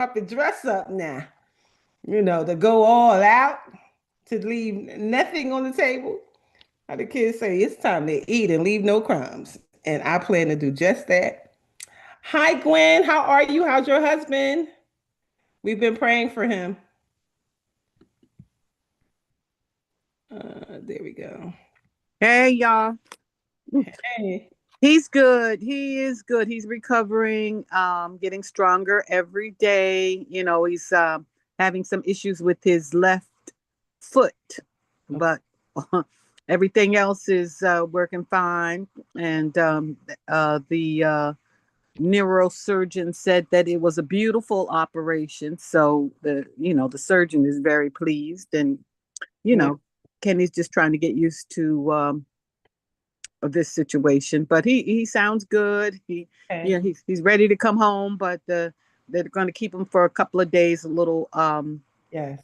up and dress up now. To go all out, to leave nothing on the table. How the kids say it's time to eat and leave no crumbs. And I plan to do just that. Hi, Gwen. How are you? How's your husband? We've been praying for him. There we go. Hey, y'all. Hey. He's good. He is good. He's recovering, getting stronger every day. He's having some issues with his left foot, but everything else is working fine. And the neurosurgeon said that it was a beautiful operation. So the surgeon is very pleased, and you Yeah. know, Kenny's just trying to get used to of this situation. But he sounds good. Okay. He's ready to come home, but they're going to keep him for a couple of days, a little Yes.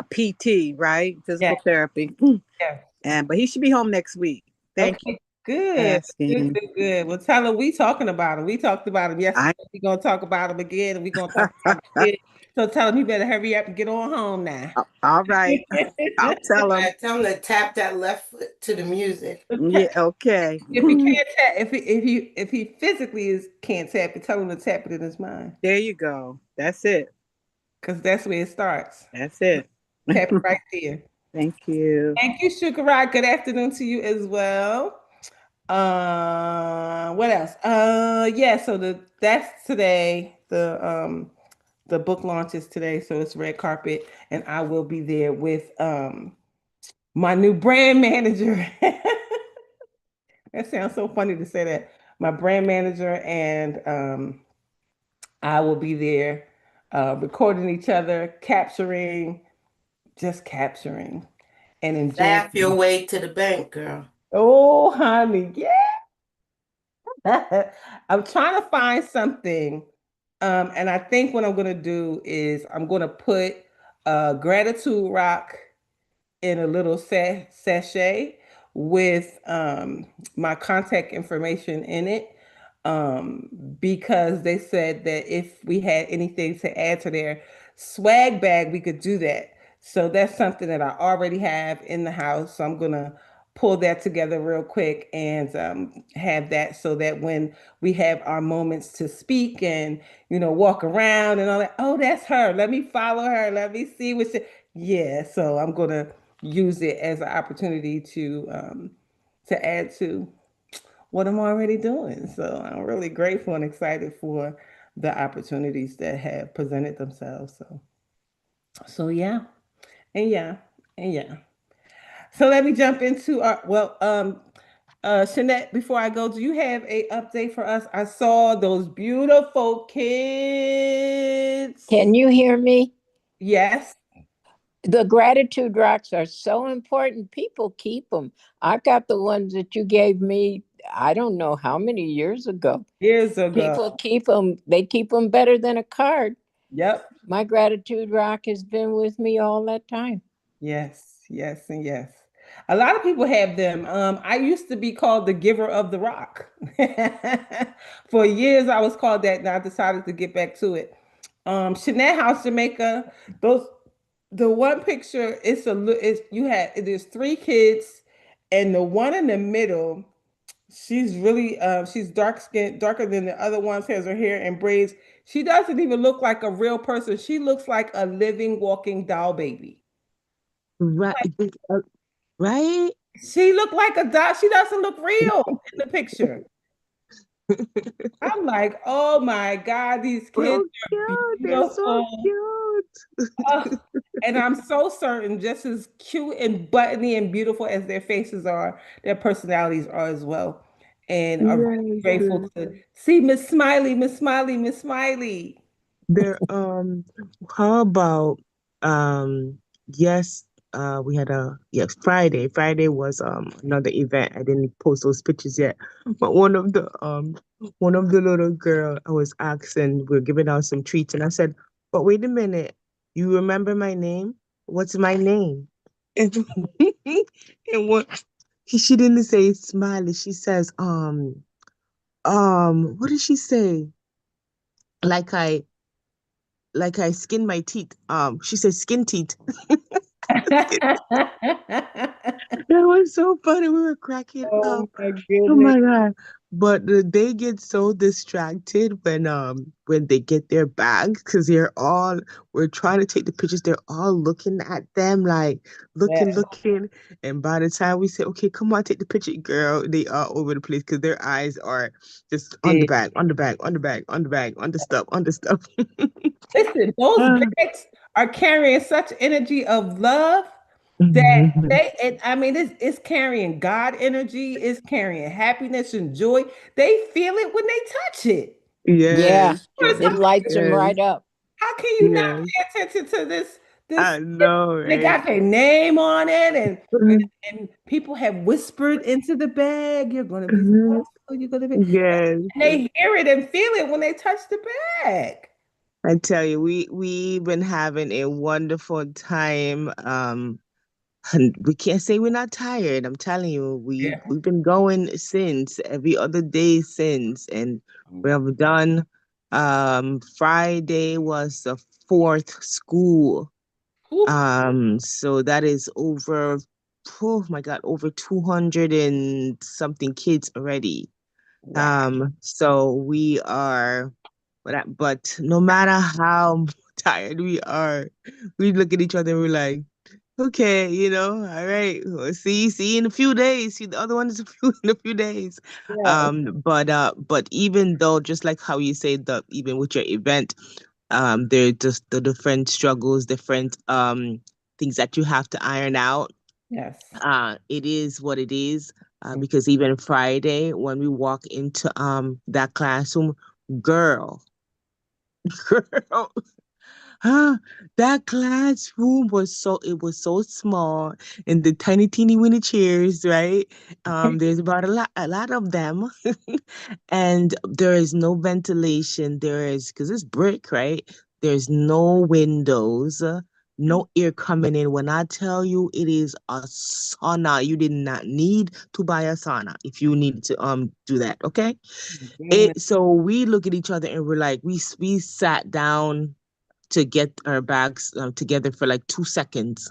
PT, right? Physical Yes. therapy. Yes. And but he should be home next week. Thank you Okay. Good. for Good. asking. Good. Good. Well, tell him we talking about him. We talked about him yesterday. I We're gonna talk about him again, and we're gonna talk about him again. So tell him he better hurry up and get on home now. all right. I'll tell him. I tell him to tap that left foot to the music. Yeah, okay. If he can't tap, if he physically can't tap it, tell him to tap it in his mind, There you go. That's it. because that's where it starts. That's it. Tap it right there. Thank you. Thank you, Sugar Rock. Good afternoon to you as well. What else? Yeah. So that's today. The book launch is today, so it's red carpet, and I will be there with my new brand manager. That sounds so funny to say that. My brand manager and I will be there recording each other, just capturing and enjoying. Laugh your way to the bank, girl. Oh, honey, yeah. I'm trying to find something. And I think what I'm going to do is I'm going to put gratitude rock in a little sachet with my contact information in it, because they said that if we had anything to add to their swag bag, we could do that. So that's something that I already have in the house. So I'm going to pull that together real quick and have that, so that when we have our moments to speak and walk around and all that, oh, that's her, let me follow her, let me see what she, yeah. So I'm going to use it as an opportunity to add to what I'm already doing. So I'm really grateful and excited for the opportunities that have presented themselves. So yeah, and yeah, and yeah. So let me jump into our Shanette, before I go, do you have a update for us? I saw those beautiful kids. Can you hear me? Yes, The gratitude rocks are so important. People keep them. I got the ones that you gave me, I don't know how many years ago. years ago. People keep them. They keep them better than a card. Yep. My gratitude rock has been with me all that time. Yes, yes, and yes. A lot of people have them. I used to be called the giver of the rock. For years, I was called that, and I decided to get back to it. Chanel House, Jamaica. Those the one picture. It's you had. There's three kids, and the one in the middle. She's really she's dark skinned, darker than the other ones. Has her hair in braids. She doesn't even look like a real person. She looks like a living, walking doll baby. Right, right. She looked like a doll. She doesn't look real in the picture. I'm like, oh my God, these kids So are cute. They're so beautiful. cute. Ugh. And I'm so certain, just as cute and buttony and beautiful as their faces are, their personalities are as well. And are really Yes, grateful to see Miss Smiley, Miss Smiley, Miss Smiley. they're how about um yes, we had a yes, Friday. Friday was another event. I didn't post those pictures yet. But one of the little girl, I was asking, we're giving out some treats, and I said, but wait a minute, you remember my name? What's my name? And, and what she didn't say Smiley, she says what did she say? Like I I skinned my teeth. She said skin teeth. That was so funny. We were cracking Oh up. my Oh goodness. my God. But they get so distracted when they get their bags because we're trying to take the pictures. They're all looking at them like Yeah, looking. And by the time we say, okay, come on, take the picture, girl, they are over the place because their eyes are just on the big. bag, on the bag, on the bag, on the bag, on the stuff, on the stuff. Listen, those Ah. bags are carrying such energy of love that I mean, it's carrying God energy, it's carrying happiness and joy. They feel it when they touch it. Yeah, Yes, Whereas it lights them yes, right up. how can you not yes. pay attention to this? I know, They right? got their name on it, and people have whispered into the bag, "You're going to be Mhm. successful. You're going to be." Yes. And they hear it and feel it when they touch the bag. I tell you, we've been having a wonderful time. And we can't say we're not tired. I'm telling you, Yeah. we've been going since every other day since, and we have done. Friday was the fourth school. Whew. So that is over. Oh my God, over 200 and something kids already. Wow. So we are, but no matter how tired we are, we look at each other and we're like, okay, all right, we'll see you in a few days. See, the other one is in a few days. Yeah. But even though, just like how you say that, even with your event, there just the different struggles, different things that you have to iron out. Yes. It is what it is. Because even Friday when we walk into that classroom, girl, girl, huh, that classroom was so small and the tiny teeny weeny chairs, right? There's about a lot of them, and there is no ventilation. There is because it's brick, right? There's no windows, no air coming in. When I tell you it is a sauna, you did not need to buy a sauna if you need to do that, okay? Being It so we look at each other and we're like we sat down to get our bags together for like 2 seconds.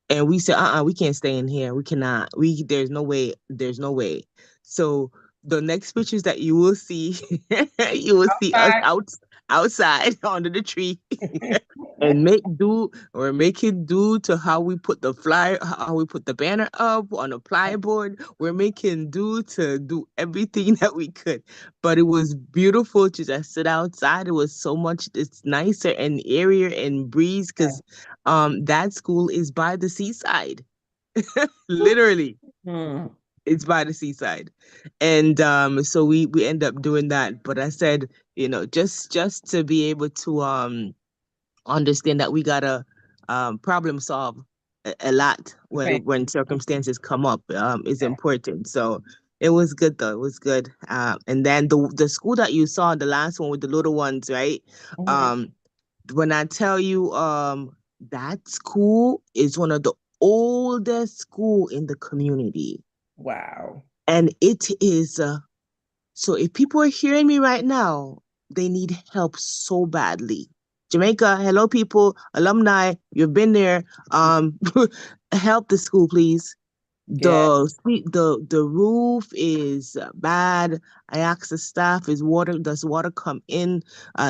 And we said, we can't stay in here. We cannot. There's no way. There's no way. So the next pictures that you will see, you will see us outside. outside under the tree and make it do to how we put the flyer, how we put the banner up on a plyboard. We're making do to do everything that we could. But it was beautiful to just sit outside. It was so much, it's nicer and airier and breeze because that school is by the seaside. Literally. Hmm. It's by the seaside. And so we end up doing that. But I said, just to be able to understand that we gotta problem solve a lot Right. when circumstances come up is important. So it was good though. It was good. And then the school that you saw, the last one with the little ones, right? Mhm. Um, when I tell you that school is one of the oldest school in the community, Wow. and it is so if people are hearing me right now, they need help so badly. Jamaica, hello people, alumni, you've been there. Help the school, please. Yeah. The roof is bad. I asked the staff, does water come in?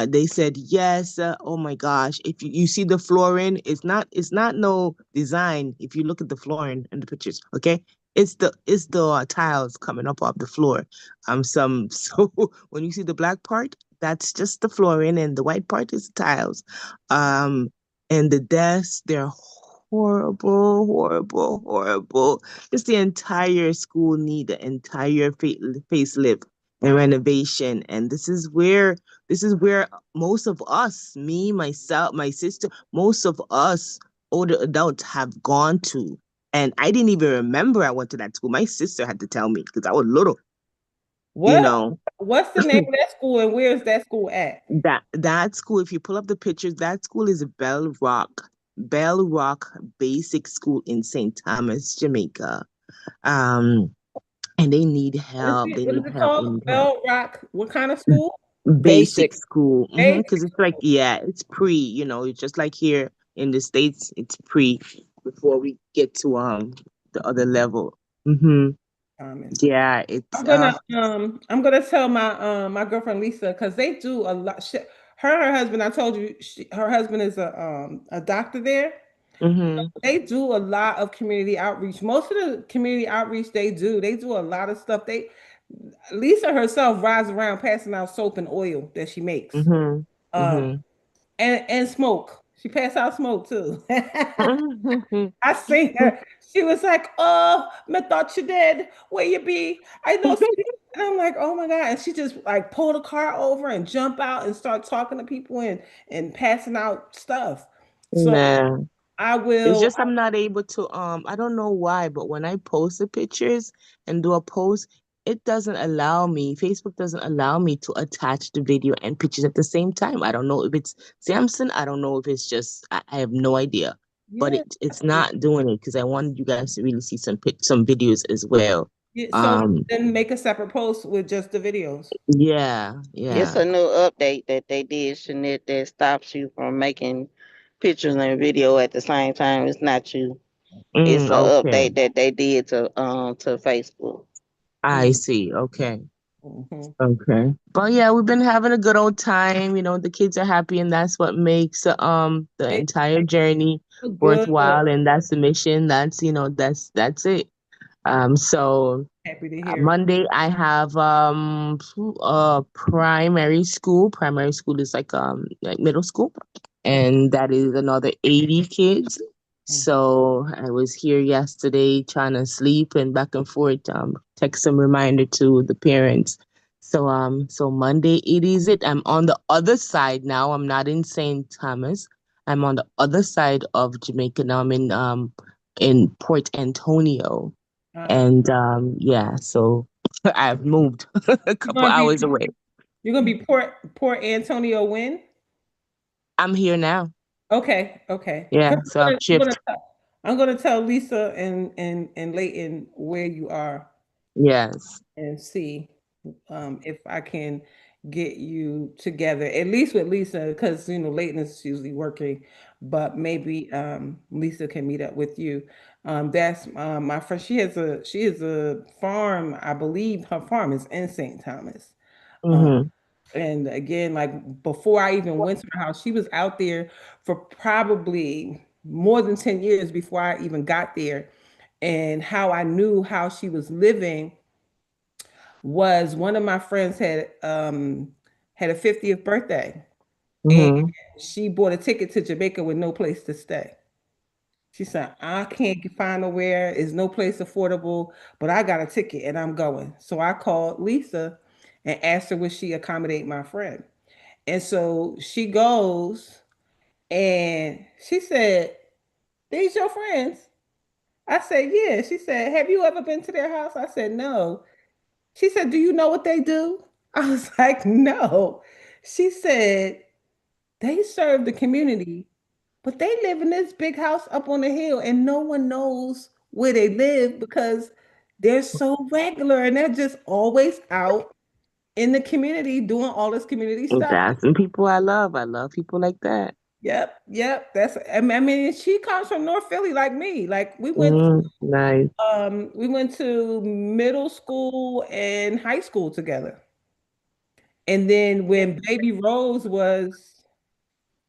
They said yes. Oh my gosh. If you see the flooring, it's not no design. If you look at the flooring in the pictures, okay? It's the tiles coming up off the floor. So when you see the black part, that's just the flooring and the white part is the tiles. Um and the desks, they're horrible, horrible, horrible. Just the entire school need the entire facelift and renovation. And this is where most of us, me, myself, my sister, most of us older adults have gone to. And I didn't even remember I went to that school. My sister had to tell me because I was little, you What? know. What's the name of that school and where's that school at? That school, if you pull up the pictures, that school is Bell Rock Basic School in St. Thomas, Jamaica. Um, and they need What is help. it? They What need is it help. They called? need help. Bell Rock. What kind of school? basic Basic. school. Basic. Because it's like, yeah, it's pre, it's just like here in the States, it's pre before we get to the other level. Mm-hmm. Thomas. Yeah, it's I'm gonna tell my girlfriend Lisa because they do a lot. Her husband, I told you, her husband is a doctor there. mm-hmm, They do a lot of community outreach. Most of the community outreach they do a lot of stuff. Lisa herself rides around passing out soap and oil that she makes. mm-hmm, Um, mm-hmm. and smoke. She passed out smoke too. Mm-hmm. I seen her. She was like, "Oh, me thought you did. Where you be? I know." And I'm like, "Oh my God!" And she just like pull the car over and jump out and start talking to people and passing out stuff. So Nah. I It's will. just I'm not able to I don't know why, but when I post the pictures and do a post, it doesn't allow me. Facebook doesn't allow me to attach the video and pictures at the same time. I don't know if it's Samsung. I don't know if it's just I have no idea. But Yeah. it's not doing it because I wanted you guys to really see some videos as well. Yeah, so Um then make a separate post with just the videos. yeah, It's yeah. a new update that they did, Shanette, that stops you from making pictures and video at the same time. It's not you. It's an Okay. update that they did to Facebook. I see. Okay. Mhm. Okay. But yeah, we've been having a good old time. The kids are happy, and that's what makes the They entire journey look good. worthwhile. And that's the mission. That's it. So Happy to hear it. Monday I have primary school. Primary school is like middle school, and that is another 80 kids. Mhm. So I was here yesterday trying to sleep and back and forth, text some reminder to the parents. So Monday it is it. I'm on the other side now. I'm not in St. Thomas. I'm on the other side of Jamaica now. I'm in Port Antonio. Uh-uh. And yeah, so I've moved a You're couple gonna be hours away. Port Antonio when? I'm here now. Okay, okay. Yeah, 'Cause so I've shifted. I'm gonna tell Lisa and Leighton where you are Yes. and see if I can get you together, at least with Lisa, because Leighton is usually working, but maybe Lisa can meet up with you. That's my friend. She has a farm. I believe her farm is in St. Thomas. Um, Mm-hmm. and again, like before I even went to her house, she was out there for probably more than 10 years before I even got there. And how I knew how she was living was one of my friends had a 50th birthday, and Mm-hmm. she bought a ticket to Jamaica with no place to stay. She said, I can't find nowhere, there's no place affordable, but I got a ticket and I'm going. So I called Lisa and asked her would she accommodate my friend. And so she goes and she said, these your friends? I said, yeah. She said, have you ever been to their house? I said, no. She said, do you know what they do? I was like, no. She said, they serve the community, but they live in this big house up on the hill and no one knows where they live because they're so regular and they're just always out in the community doing all this community stuff. That's some people I love. I love people like that. Yep, yep. I mean, she comes from North Philly like me. Like Nice. we went to middle school and high school together. And then when baby Rose was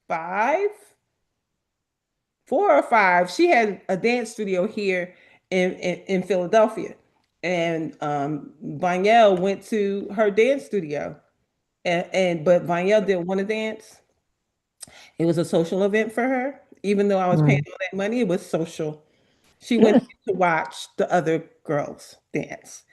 5, 4 or 5, she had a dance studio here in Philadelphia. And Vanyelle went to her dance studio. But Vanyelle didn't want to dance. It was a social event for her. Even though I was paying Mm. all that money, it was social. She went to watch the other girls dance.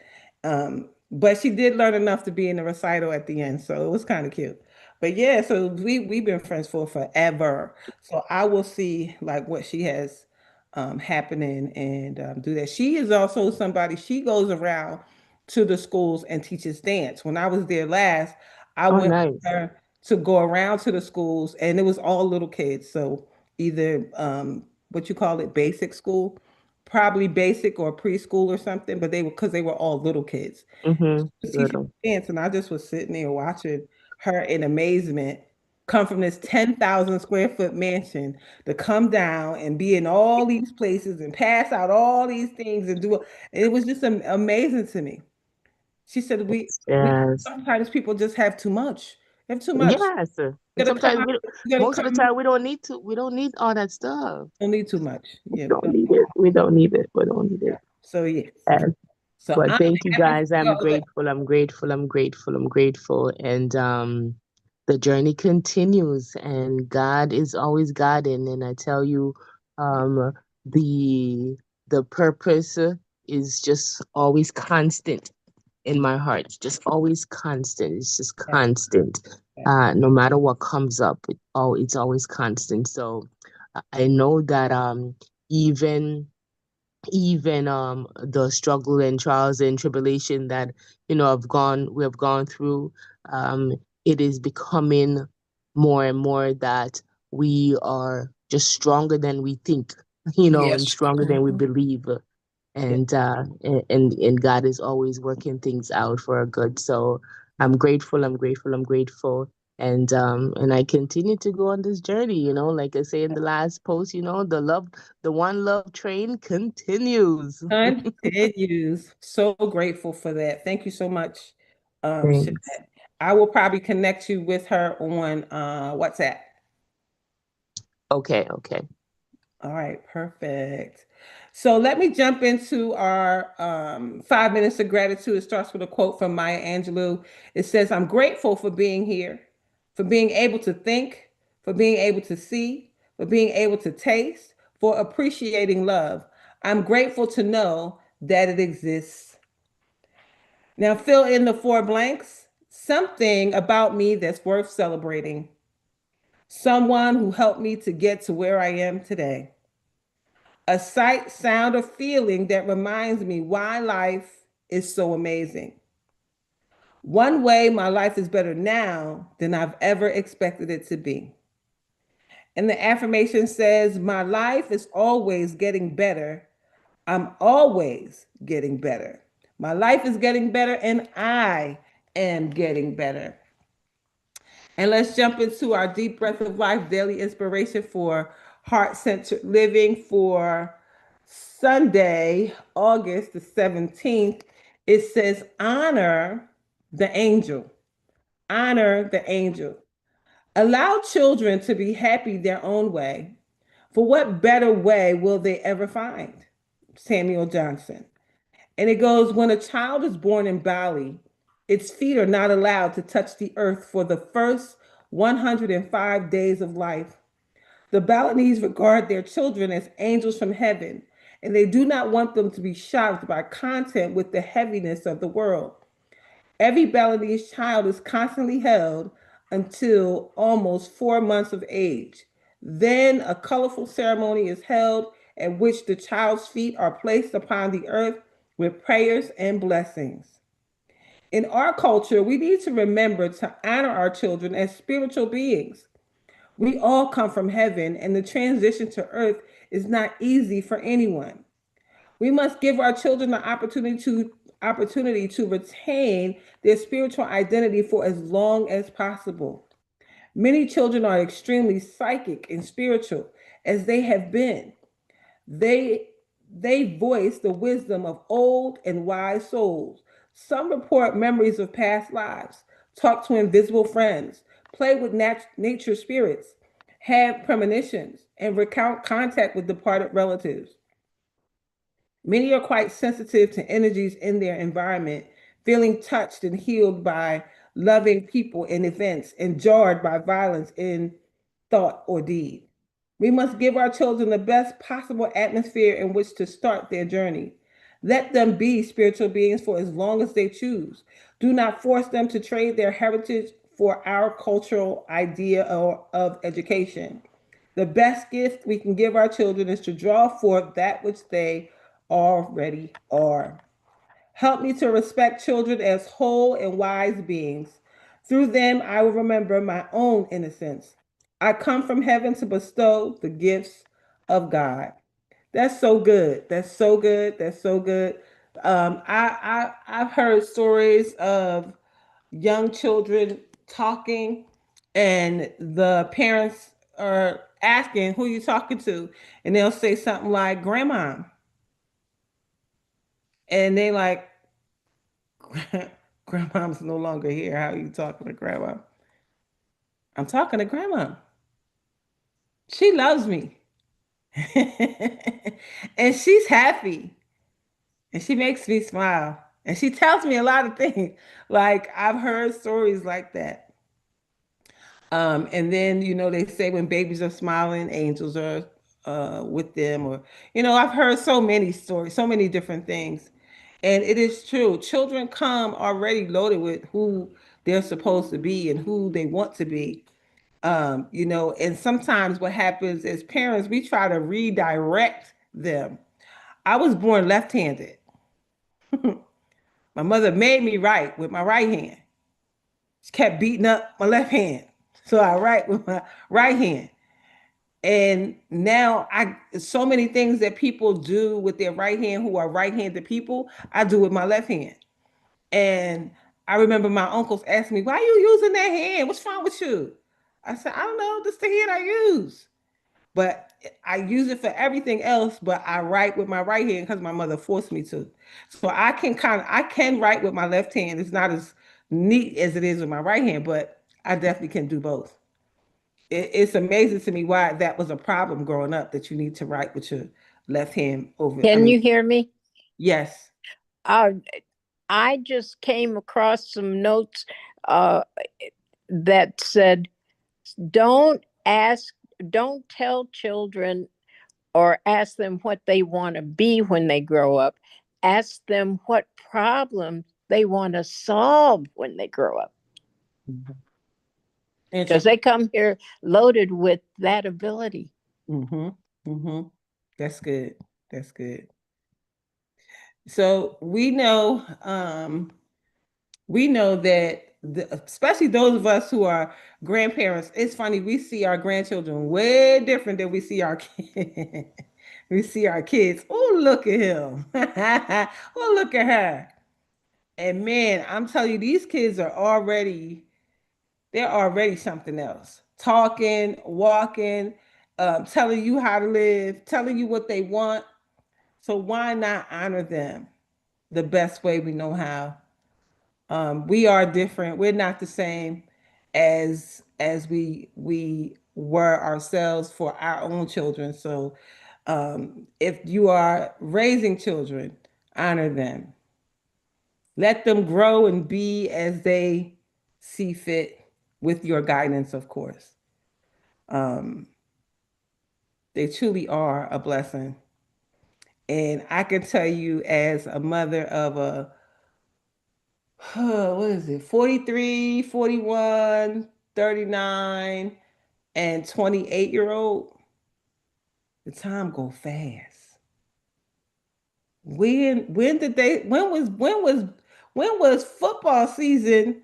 But she did learn enough to be in the recital at the end, so it was kind of cute. But yeah, so we've been friends for forever. So I will see like what she has happening and do that. She is also somebody, she goes around to the schools and teaches dance. When I was there last, I Oh, went with nice. her to go around to the schools, and it was all little kids. So either what you call it, basic school, probably basic or preschool or something, but they were because they were all little kids Mm-hmm. was teaching Little. dance, and I just was sitting there watching her in amazement, come from this 10,000 square foot mansion to come down and be in all these places and pass out all these things and do it. It was just amazing to me. She said, we Yes. sometimes people just have too much. They have too much. Yes. You And gotta come sometimes out, we, you gotta most of the come, time we don't need all that stuff. don't need too much. We Yeah, we don't don't. need it. We don't need it. We don't need it. So yes. Yes. So But I'm thank you happy guys. for I'm y'all. grateful. I'm grateful. I'm grateful. I'm grateful. And the journey continues and God is always guiding. And I tell you, um the the purpose is just always constant in my heart. It's just always constant. It's just Yes, constant. yes. No matter what comes up, it's always constant. So I know that even the struggle and trials and tribulation that we have gone through, um it is becoming more and more that we are just stronger than we think, and Yes. stronger than we Mhm. believe. Yes. And God is always working things out for our good. So I'm grateful, I'm grateful, I'm grateful. And I continue to go on this journey, like I say in the last post, the one love train continues. Continues. So grateful for that. Thank you so much, Thanks. Shanette. I will probably connect you with her on WhatsApp. Okay, okay. All right, perfect. So let me jump into our 5 minutes of gratitude. It starts with a quote from Maya Angelou. It says, I'm grateful for being here, for being able to think, for being able to see, for being able to taste, for appreciating love. I'm grateful to know that it exists. Now fill in the four blanks. Something about me that's worth celebrating. Someone who helped me to get to where I am today. A sight, sound, or feeling that reminds me why life is so amazing. One way my life is better now than I've ever expected it to be. And the affirmation says, my life is always getting better. I'm always getting better. My life is getting better, and I am getting better. And let's jump into our deep breath of life daily inspiration for heart centered living for Sunday, August the 17th. It says, honor the angel. Honor the angel. Allow children to be happy their own way. For what better way will they ever find? Samuel Johnson. And it goes, when a child is born in Bali, its feet are not allowed to touch the earth for the first 105 days of life. The Balinese regard their children as angels from heaven, and they do not want them to be shocked by content with the heaviness of the world. Every Balinese child is constantly held until almost 4 months of age. Then a colorful ceremony is held at which the child's feet are placed upon the earth with prayers and blessings. In our culture, we need to remember to honor our children as spiritual beings. We all come from heaven, and the transition to earth is not easy for anyone. We must give our children the opportunity to retain their spiritual identity for as long as possible. Many children are extremely psychic and spiritual as they have been. They they voice the wisdom of old and wise souls. Some report memories of past lives, talk to invisible friends, play with nature spirits, have premonitions, and recount contact with departed relatives. Many are quite sensitive to energies in their environment, feeling touched and healed by loving people and events, and jarred by violence in thought or deed. We must give our children the best possible atmosphere in which to start their journey. Let them be spiritual beings for as long as they choose. Do not force them to trade their heritage for our cultural idea of education. The best gift we can give our children is to draw forth that which they already are. Help me to respect children as whole and wise beings. Through them, I will remember my own innocence. I come from heaven to bestow the gifts of God. That's so good. That's so good. That's so good. I've heard stories of young children. talking, and the parents are asking who you talking to, and they'll say something like grandma, and they like, grandma's no longer here. How are you talking to grandma? I'm talking to grandma. She loves me. And she's happy. And she makes me smile. And she tells me a lot of things. Like I've heard stories like that. And then, they say when babies are smiling, angels are with them. Or, I've heard so many stories, so many different things. And it is true. Children come already loaded with who they're supposed to be and who they want to be. And sometimes what happens as parents, we try to redirect them. I was born left-handed. My mother made me write with my right hand. She kept beating up my left hand. So I write with my right hand. And now so many things that people do with their right hand who are right-handed people, I do with my left hand. And I remember my uncles asking me, "Why are you using that hand? What's wrong with you?" I said, "I don't know. This is the hand I use." But I use it for everything else, but I write with my right hand because my mother forced me to. So I can write with my left hand. It's not as neat as it is with my right hand, but I definitely can do both. It's amazing to me why that was a problem growing up, that you need to write with your left hand over. I Can mean, you hear me? yes. Uh, I just came across some notes uh, that said, don't ask, don't tell children or ask them what they want to be when they grow up. Ask them what problems they want to solve when they grow up. Because Interesting. they come here loaded with that ability. Mm-hmm. Mm-hmm. That's good. That's good. So we know that especially those of us who are grandparents, it's funny, we see our grandchildren way different than we see our kids. We see our kids. Oh, look at him. Oh, look at her. And man, I'm telling you, these kids they're already something else. Talking, walking, telling you how to live, telling you what they want. So why not honor them the best way we know how? We are different. We're not the same as we were ourselves for our own children. So if you are raising children, honor them. Let them grow and be as they see fit with your guidance, of course. Um, they truly are a blessing. And I can tell you, as a mother of a, what is it, 43, 41, 39, and 28-year-old, the time go fast. When was football season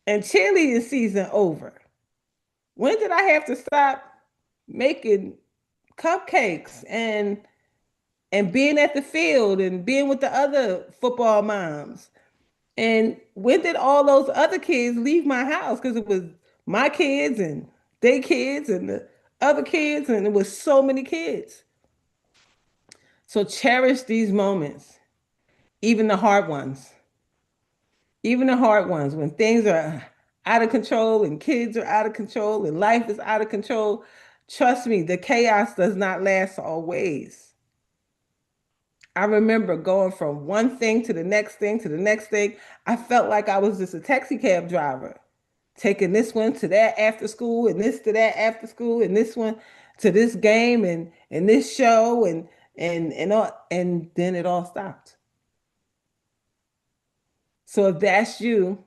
and cheerleading season over? When did I have to stop making cupcakes and being at the field and being with the other football moms? And when did all those other kids leave my house? Because it was my kids and their kids and the other kids, and it was so many kids. So cherish these moments, even the hard ones, even the hard ones when things are out of control and kids are out of control and life is out of control. Trust me, the chaos does not last always. I remember going from one thing to the next thing to the next thing. I felt like I was just a taxi cab driver, taking this one to that after school and this to that after school and this one to this game and this show and all, and then it all stopped. So if that's you,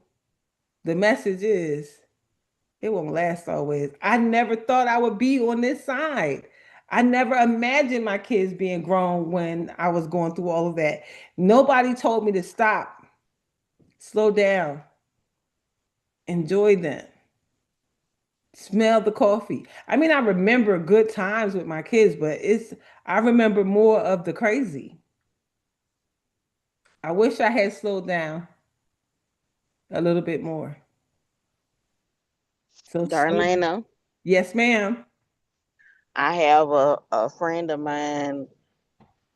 the message is it won't last always. I never thought I would be on this side. I never imagined my kids being grown when I was going through all of that. Nobody told me to stop, slow down, enjoy them, smell the coffee. I mean, I remember good times with my kids, but I remember more of the crazy. I wish I had slowed down a little bit more. So slow. Darlena, Yes, ma'am. I have a friend of mine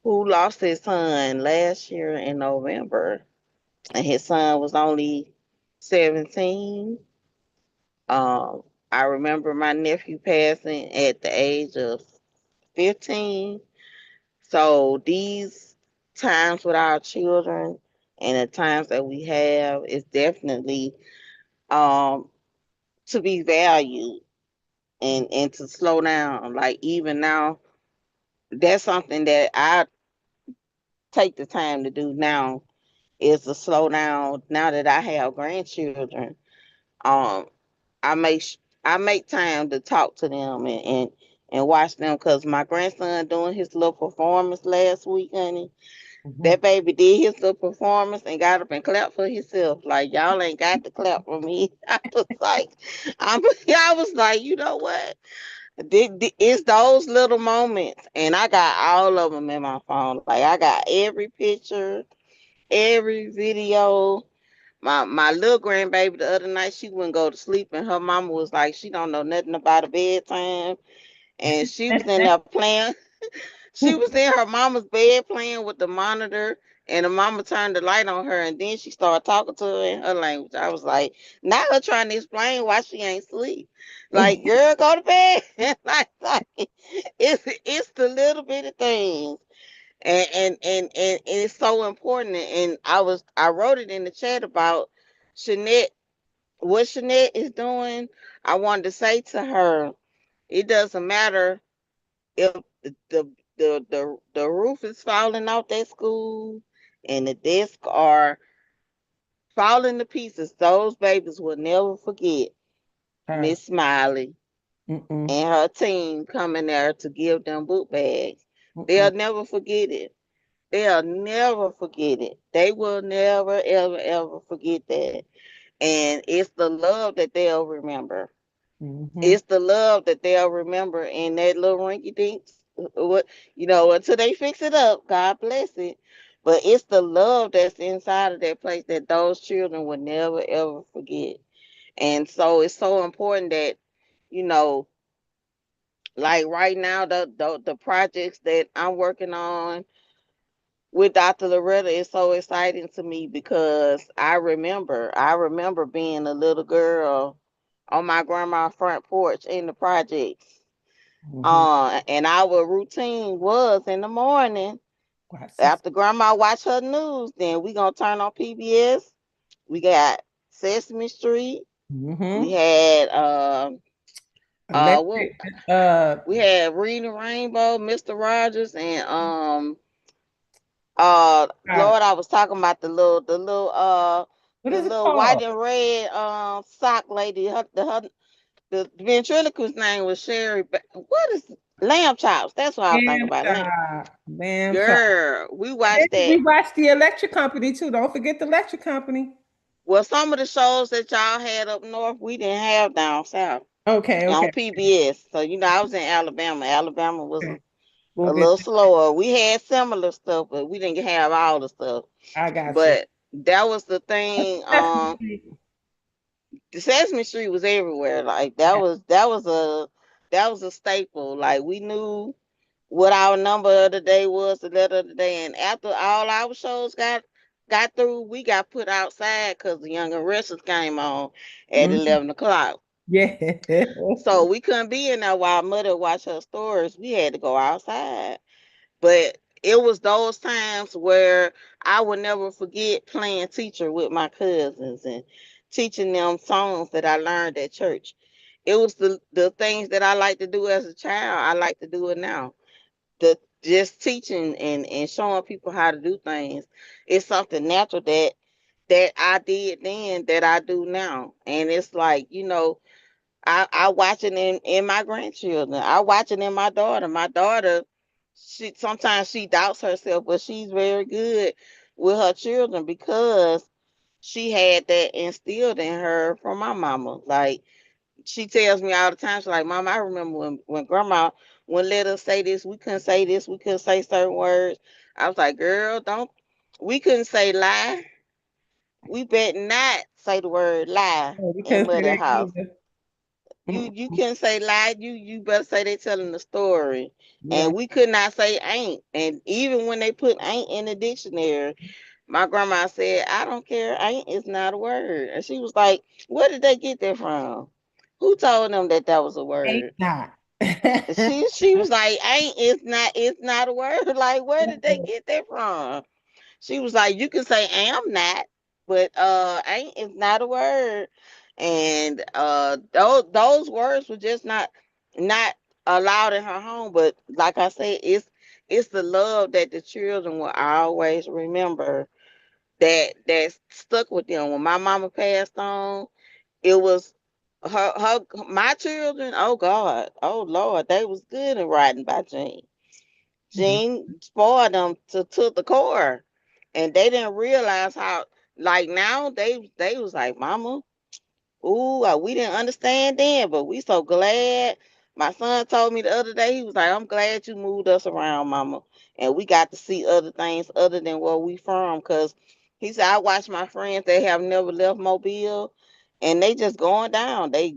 who lost his son last year in November, and his son was only 17. Um, I remember my nephew passing at the age of 15. So these times with our children and the times that we have is definitely um to be valued and to slow down. Like even now, that's something that I take the time to do now is to slow down. Now that I have grandchildren, um, I make time to talk to them and watch them because my grandson doing his little performance last week, honey. Mhm. That baby did his little performance and got up and clapped for himself. Like y'all ain't got to clap for me. I was like, I was like, you know what? It's those little moments, and I got all of them in my phone. Like I got every picture, every video. My little grandbaby the other night she wouldn't go to sleep, and her mama was like, she don't know nothing about a bedtime, and she was in there playing. She was in her mama's bed playing with the monitor, and the mama turned the light on her, and then she started talking to her in her language. I was like, now her trying to explain why she ain't sleep. Like, girl, go to bed. like it's the little bitty things. And it's so important. And I wrote it in the chat about Shanette, what Shanette is doing. I wanted to say to her, it doesn't matter if the roof is falling off that school and the desks are falling to pieces, those babies will never forget Ah, Miss Smiley mm-mm, and her team coming there to give them book bags. mm-mm, They'll never forget it. They'll never forget it. They will never, ever, ever forget that. And it's the love that they'll remember. mhm, It's the love that they'll remember in that little rinky dinks. What you know, until they fix it up, God bless it. But it's the love that's inside of that place that those children will never ever forget. And so it's so important that, you know, like right now, the projects that I'm working on with Dr. Loretta is so exciting to me because I remember being a little girl on my grandma's front porch in the projects. mhm. And our routine was in the morning Watch this. after grandma watch her news, then we gonna turn on PBS. We got Sesame Street. We Mhm. had what Electric. Uh, we had Reading Rainbow, Mr. Rogers, and uh, Lord, I was talking about what the is it little white called? and red sock lady. The ventriloquist's name was Sherry. What is Lamb chops? That's what I was thinking Lamb about. chop. Lamb chop. Girl, we And watched we that. watched the Electric Company too. Don't forget the Electric Company. Well, some of the shows that y'all had up north, we didn't have down south Okay, on okay, PBS. So I was in Alabama. Alabama was okay. a We'll get. little slower. We had similar stuff, but we didn't have all the stuff. I got you. But that was the What's thing. Sesame Street? The Sesame Street was everywhere. Like Yeah. that was a staple. Like we knew what our number of the day was, the letter of the day, and after all our shows got through, we got put outside because the Young and Restless came on at Mhm. 11 o'clock. Yeah. So we couldn't be in there while mother watched her stories. We had to go outside. But it was those times where I would never forget playing teacher with my cousins and teaching them songs that I learned at church. It was the things that I like to do as a child. I like to do it now. The just teaching and showing people how to do things is something natural that I did then that I do now. And it's like, I watch it in my grandchildren. I watch it in my daughter. My daughter, she sometimes she doubts herself, but she's very good with her children because she had that instilled in her from my mama. Like she tells me all the time, she's like, Mama, I remember when grandma wouldn't let us say this, we couldn't say this, we couldn't say certain words. I was like, girl, don't we couldn't say lie. We bet not say the word lie Oh, in because mother it house. ain't You can't say lie. You better say they telling the story. Yeah. And we could not say ain't. And even when they put ain't in the dictionary, my grandma said, I don't care. Ain't is not a word. And she was like, where did they get that from? Who told them that that was a Ain't word? not. She was like, ain't it's not a word. Like, where did they get that from? She was like, you can say am not, but ain't is not a word. And those words were just not allowed in her home. But like I said, it's the love that the children will always remember that stuck with them. When my mama passed on, it was her my children, oh God, oh Lord, they was good at riding by Jean. Mhm. Jean spoiled them to the core. And they didn't realize how, like, now they was like, Mama, ooh, we didn't understand then, but we so glad. My son told me the other day, he was like, I'm glad you moved us around, Mama. And we got to see other things other than where we from. Cause he said, I watch my friends, they have never left Mobile, and they just going down. They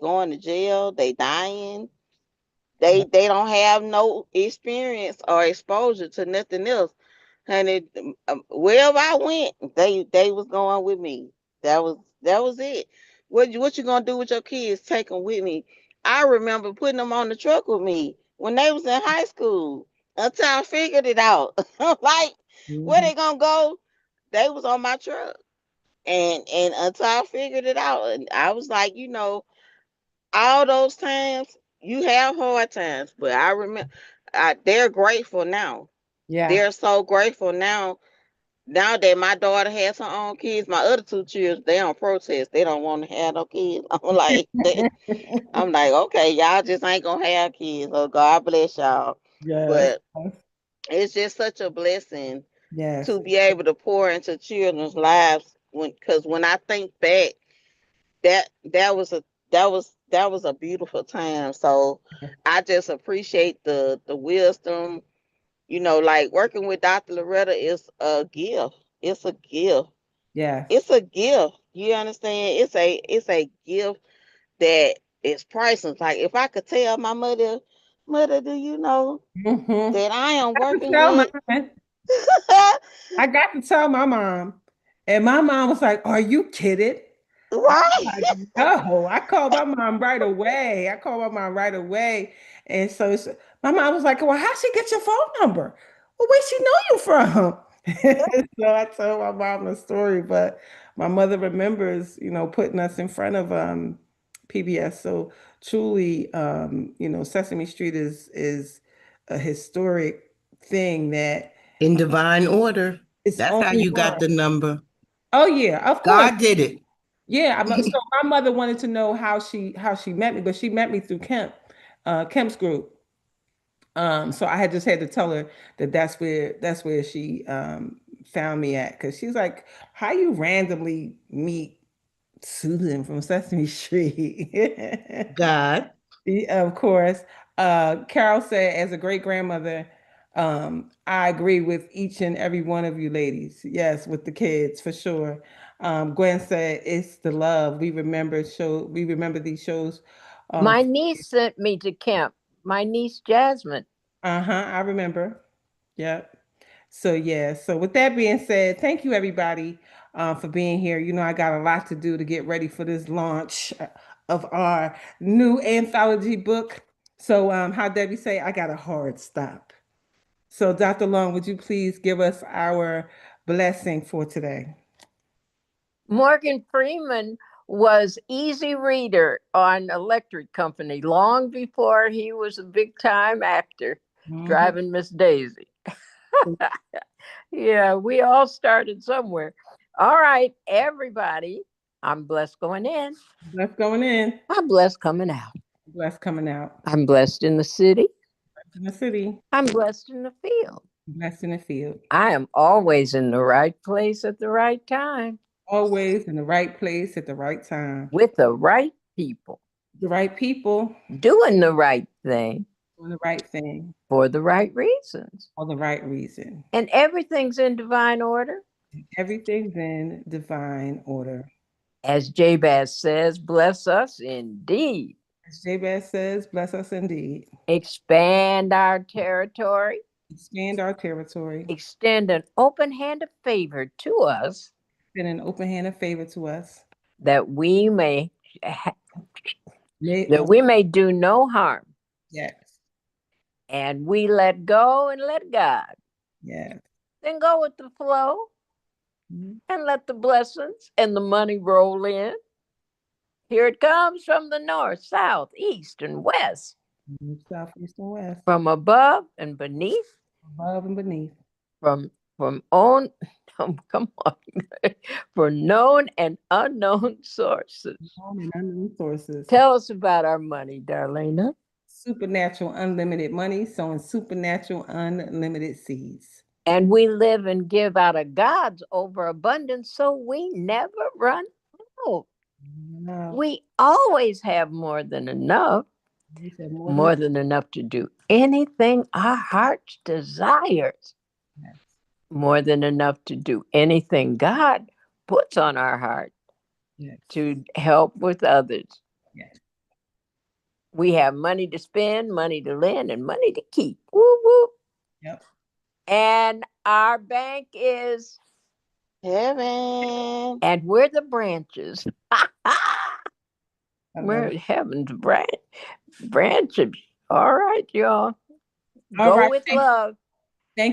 going to jail, they dying. Yeah. They don't have no experience or exposure to nothing else. Honey, wherever I went, they was going with me. That was it. What you gonna do with your kids? Take them with me. I remember putting them on the truck with me when they was in high school until I figured it out. Like, where Mhm. they gonna go? They was on my truck, and until I figured it out, and I was like, all those times you have hard times, but I remember they're grateful now. Yeah. They're so grateful now. Now that my daughter has her own kids, my other two children, they don't protest. They don't want to have no kids. I'm like, okay, y'all just ain't gonna have kids. Oh, God bless y'all. Yes. But it's just such a blessing Yes. to be able to pour into children's lives. Because when I think back, that was a beautiful time. So I just appreciate the wisdom. Like working with Dr. Loretta is a gift. It's a gift. Yes. It's a gift. You understand? It's a gift that is priceless. Like if I could tell my mother, do you know Mhm. that I am I could working tell with? mine. I got to tell my mom, and my mom was like, "Are you kidding?" Right? Like, no, I called my mom right away. I called my mom right away. And my mom was like, well, how'd she get your phone number? Well, where she know you from? So I told my mom the story, but my mother remembers, putting us in front of PBS. So truly, Sesame Street is a historic thing that In divine order. is That's how only you got one. the number. Oh yeah, of course. God did it. Yeah, so my mother wanted to know how she met me, but she met me through Kemp's group. So I had just had to tell her that that's where she found me at, because she's like, how you randomly meet Susan from Sesame Street? God. Yeah, of course. Carol said, as a great grandmother, I agree with each and every one of you ladies. Yes, with the kids for sure. Gwen said, it's the love. We remember these shows. My niece sent me to camp. My niece Jasmine. I remember. Yep. So yeah. So with that being said, thank you everybody for being here. I got a lot to do to get ready for this launch of our new anthology book. So how Debbie say, I got a hard stop. So Dr. Long, would you please give us our blessing for today? Morgan Freeman was easy reader on Electric Company long before he was a big time actor Mhm. driving Miss Daisy. Yeah, we all started somewhere. All right, everybody. I'm blessed going in. Blessed going in, I'm blessed coming out. blessed coming out. I'm blessed in the city. Blessed in the city, I'm blessed in the field. blessed in the field. I am always in the right place at the right time Always in the right place at the right time. with the right people, The right people doing the right thing doing the right thing for the right reasons. for the right reason. And everything's in divine order. Everything's in divine order. As Jabez says, bless us indeed. As Jabez says, bless us indeed. expand our territory, Expand our territory. extend an open hand of favor to us Extend an open hand of favor to us. that we may May, that we may do no harm, yes. and we let go and let God. Yes. Then go with the flow Mhm. and let the blessings and the money roll in. Here it comes from the north, south, east, and west, South, east, and west. from above and beneath, Above and beneath. from on, come on, for known and unknown sources. Known and unknown sources. Tell us about our money, Darlaina. Supernatural unlimited money, sowing supernatural unlimited seeds. And we live and give out of God's overabundance, so we never run out. Wow. We always have more than enough, You said more more than enough to do anything our hearts desires, yes. more than enough to do anything God puts on our heart Yes. to help with others. Yes. We have money to spend, money to lend, and money to keep. Woo woo. Yep. And our bank is, Heaven. and we're the branches. I love We're it. heaven's branches. All right, y'all. All Go right. with love.